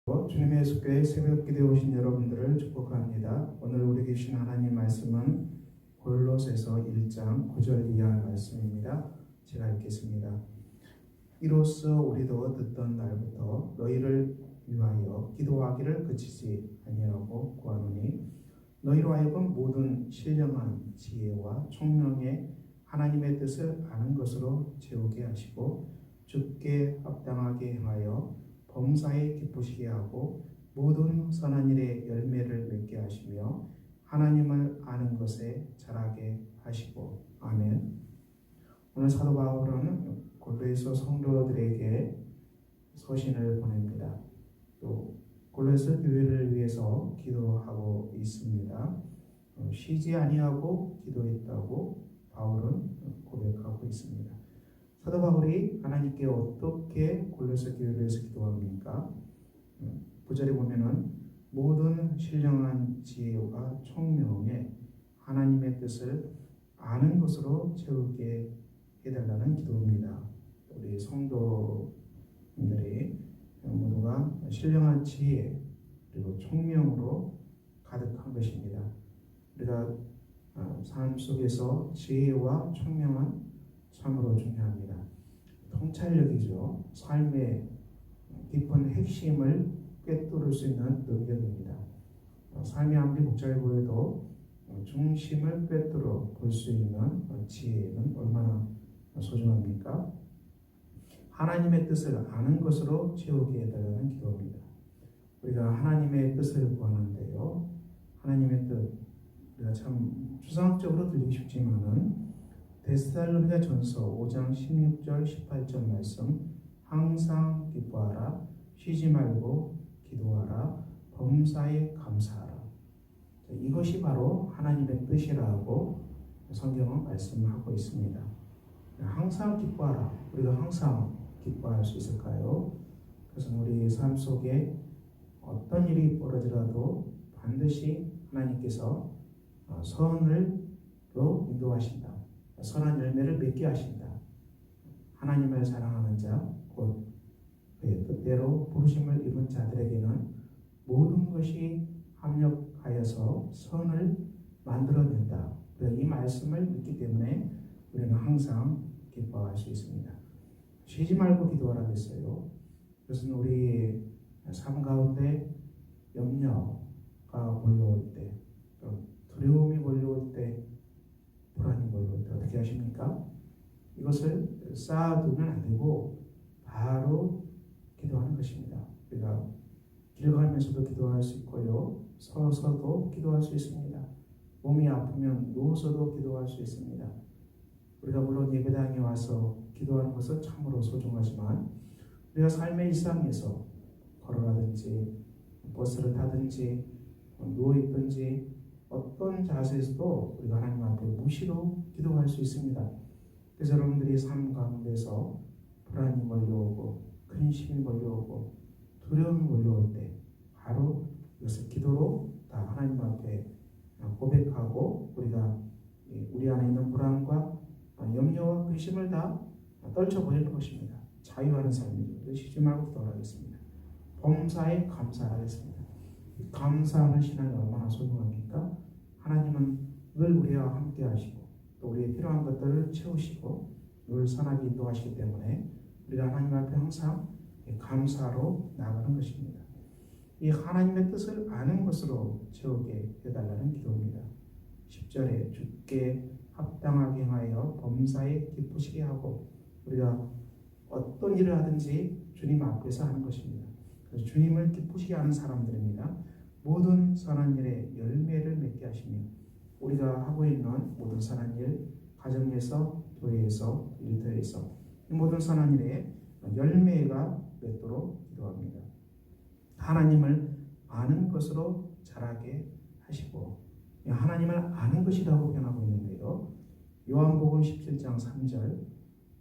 주님의 예수교회 새벽기도에 오신 여러분들을 축복합니다. 오늘 우리에게 주신 하나님 말씀은 골로새서 1장 9절 이하 말씀입니다. 제가 읽겠습니다. 이로써 우리도 듣던 날부터 너희를 위하여 기도하기를 그치지 아니하고 구하노니 너희로 하여금 모든 신령한 지혜와 총명에 하나님의 뜻을 아는 것으로 채우게 하시고 주께 합당하게 행하여 범사에 기쁘시게 하고 모든 선한 일에 열매를 맺게 하시며 하나님을 아는 것에 자라게 하시고. 아멘. 오늘 사도 바울은 골로새 성도들에게 서신을 보냅니다. 또 골로새 교회를 위해서 기도하고 있습니다. 쉬지 아니하고 기도했다고 바울은 고백하고 있습니다. 사도 바울이 하나님께 어떻게 골로새 교회를 위해서 기도합니까? 9절에 보면은 모든 신령한 지혜와 총명에 하나님의 뜻을 아는 것으로 채우게 해달라는 기도입니다. 우리 성도님들이 모두가 신령한 지혜 그리고 총명으로 가득한 것입니다. 우리가 삶 속에서 지혜와 총명은 참으로 중요합니다. 통찰력이죠. 삶의 깊은 핵심을 꿰뚫을 수 있는 능력입니다. 삶이 아무리 복잡해 보여도 중심을 꿰뚫어 볼 수 있는 지혜는 얼마나 소중합니까? 하나님의 뜻을 아는 것으로 채우게 해달라는 기도입니다. 우리가 하나님의 뜻을 구하는데요. 하나님의 뜻, 우리가 참 추상적으로 들리기 쉽지만은 데살로니가 전서 5장 16절 18절 말씀, 항상 기뻐하라, 쉬지 말고 기도하라, 범사에 감사하라. 이것이 바로 하나님의 뜻이라고 성경은 말씀하고 있습니다. 항상 기뻐하라. 우리가 항상 기뻐할 수 있을까요? 그래서 우리 삶 속에 어떤 일이 벌어지더라도 반드시 하나님께서 선을로 인도하신다. 선한 열매를 맺게 하신다. 하나님을 사랑하는 자, 곧 그의 뜻대로 부르심을 입은 자들에게는 모든 것이 합력하여서 선을 만들어낸다. 이 말씀을 믿기 때문에 우리는 항상 기뻐할 수 있습니다. 쉬지 말고 기도하라 했어요. 그것은 우리 삶 가운데 염려가 몰려올 때, 두려움이 몰려올 때, 불안이 몰려올 때 어떻게 하십니까? 이것을 쌓아두면 안 되고 바로 기도하는 것입니다. 우리가 길 가면서도 기도할 수 있고요. 서서도 기도할 수 있습니다. 몸이 아프면 누워서도 기도할 수 있습니다. 우리가 물론 예배당에 와서 기도하는 것은 참으로 소중하지만 우리가 삶의 일상에서 걸어가든지 버스를 타든지 누워있든지 어떤 자세에서도 우리가 하나님 앞에 무시로 기도할 수 있습니다. 그래서 여러분들이 삶 가운데서 불안이 몰려오고 근심이 몰려오고 두려움이 몰려올 때 바로 이것을 기도로 다 하나님 앞에 고백하고 우리가 우리 안에 있는 불안과 염려와 근심을 다 떨쳐버리는 것입니다. 자유하는 삶이죠. 쉬지 말고 기도하겠습니다. 범사에 감사하겠습니다. 감사하는 신앙이 얼마나 소중합니까? 하나님은 늘 우리와 함께 하시고 또 우리의 필요한 것들을 채우시고 늘 선하게 인도하시기 때문에 우리가 하나님 앞에 항상 감사로 나아가는 것입니다. 이 하나님의 뜻을 아는 것으로 채우게 해달라는 기도입니다. 10절에 주께 합당하게 행하여 범사에 기쁘시게 하고 우리가 어떤 일을 하든지 주님 앞에서 하는 것입니다. 그래서 주님을 기쁘시게 하는 사람들입니다. 모든 선한 일에 열매를 맺게 하시며 우리가 하고 있는 모든 선한 일, 가정에서, 교회에서, 일터에서 이 모든 선한 일에 열매가 맺도록 기도합니다. 하나님을 아는 것으로 자라게 하시고 하나님을 아는 것이라고 표현하고 있는데요. 요한복음 17장 3절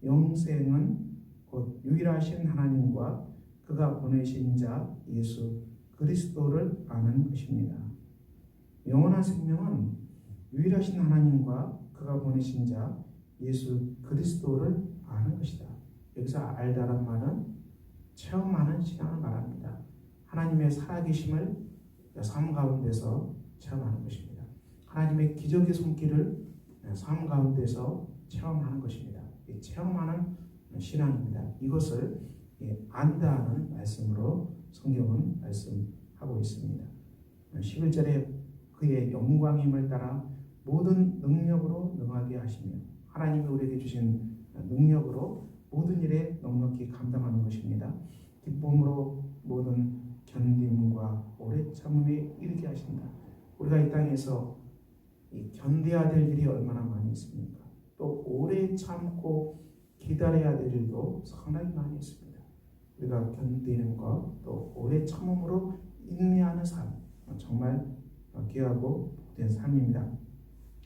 영생은 곧 유일하신 하나님과 그가 보내신 자 예수 그리스도를 아는 것입니다. 영원한 생명은 유일하신 하나님과 그가 보내신 자 예수 그리스도를 아는 것이다. 여기서 알다란 말은 체험하는 신앙을 말합니다. 하나님의 살아계심을 삶 가운데서 체험하는 것입니다. 하나님의 기적의 손길을 삶 가운데서 체험하는 것입니다. 체험하는 신앙입니다. 이것을 안다는 말씀으로 성경은 말씀하고 있습니다. 11절에 그의 영광임을 따라 모든 능력으로 능하게 하시며, 하나님이 우리에게 주신 능력으로 모든 일에 넉넉히 감당하는 것입니다. 기쁨으로 모든 견딤과 오래 참음에 이르게 하신다. 우리가 이 땅에서 견뎌야 될 일이 얼마나 많이 있습니까? 또 오래 참고 기다려야 될 일도 상당히 많이 있습니다. 우리가 견디는 것, 또 오래 참음으로 인내하는 삶, 정말 귀하고 복된 삶입니다.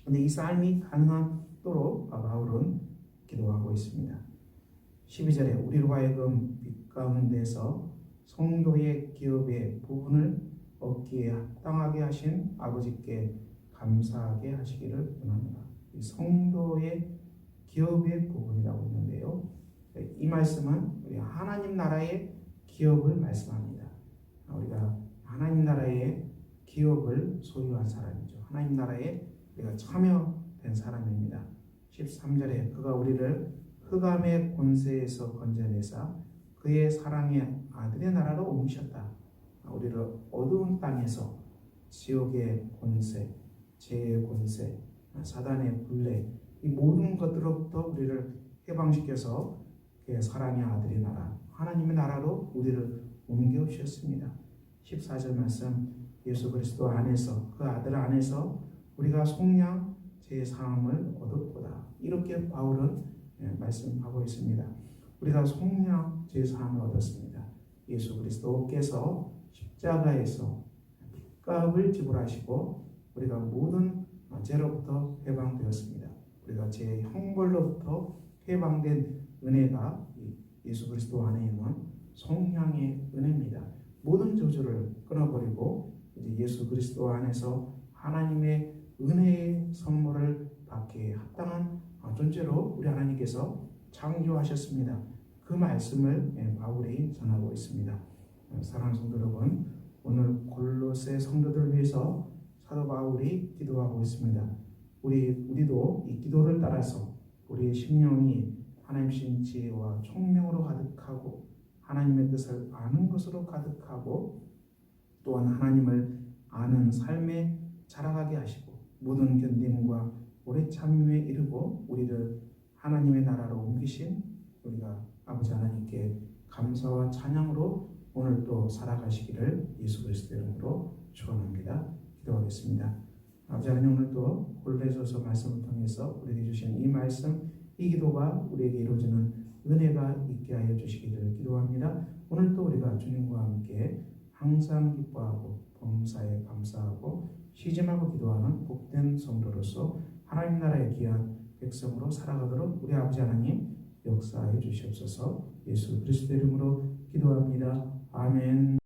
그런데 이 삶이 가능하도록 바울은 기도하고 있습니다. 12절에 우리로 하여금 빛 가운데서 성도의 기업의 부분을 얻기에 합당하게 하신 아버지께 감사하게 하시기를 원합니다. 이 성도의 기업의 부분이라고 있는데요, 이 말씀은 우리 하나님 나라의 기업을 말씀합니다. 우리가 하나님 나라의 기업을 소유한 사람이죠. 하나님 나라에 우리가 참여된 사람입니다. 13절에 그가 우리를 흑암의 권세에서 건져내사 그의 사랑의 아들의 나라로 옮기셨다. 우리를 어두운 땅에서 지옥의 권세, 죄의 권세, 사단의 굴레, 이 모든 것들로부터 우리를 해방시켜서 그의 사랑의 아들의 나라, 하나님의 나라로 우리를 옮겨 주셨습니다. 14절 말씀, 예수 그리스도 안에서, 그 아들 안에서 우리가 속량 제3을 얻었도다. 이렇게 바울은 말씀하고 있습니다. 우리가 속량 제3을 얻었습니다. 예수 그리스도께서 십자가에서 빚값을 지불하시고 우리가 모든 죄로부터 해방되었습니다. 우리가 죄의 형벌로부터 해방된 은혜가 예수 그리스도 안에 있는 속량의 은혜입니다. 모든 저주를 끊어버리고 이제 예수 그리스도 안에서 하나님의 은혜의 선물을 받기에 합당한 존재로 우리 하나님께서 창조하셨습니다. 그 말씀을 바울이 전하고 있습니다. 사랑하는 성도 여러분, 오늘 골로새 성도들을 위해서 사도 바울이 기도하고 있습니다. 우리도 이 기도를 따라서 우리의 심령이 하나님 신 지혜와 총명으로 가득하고 하나님의 뜻을 아는 것으로 가득하고 또한 하나님을 아는 삶에 자라가게 하시고 모든 견딤과 오래 참음에 이르고 우리를 하나님의 나라로 옮기신 우리가 아버지 하나님께 감사와 찬양으로 오늘 또 살아가시기를 예수 그리스도 이름으로 축원합니다. 기도하겠습니다. 아버지 하나님, 오늘도 골로새서 말씀을 통해서 우리에게 주신 이 말씀, 이 기도가 우리에게 이루어지는 은혜가 있게 하여 주시기를 기도합니다. 오늘도 우리가 주님과 함께 항상 기뻐하고 범사에 감사하고 시짐하고 기도하는 복된 성도로서 하나님 나라의 귀한 백성으로 살아가도록 우리 아버지 하나님 역사해 주시옵소서. 예수 그리스도 이름으로 기도합니다. 아멘.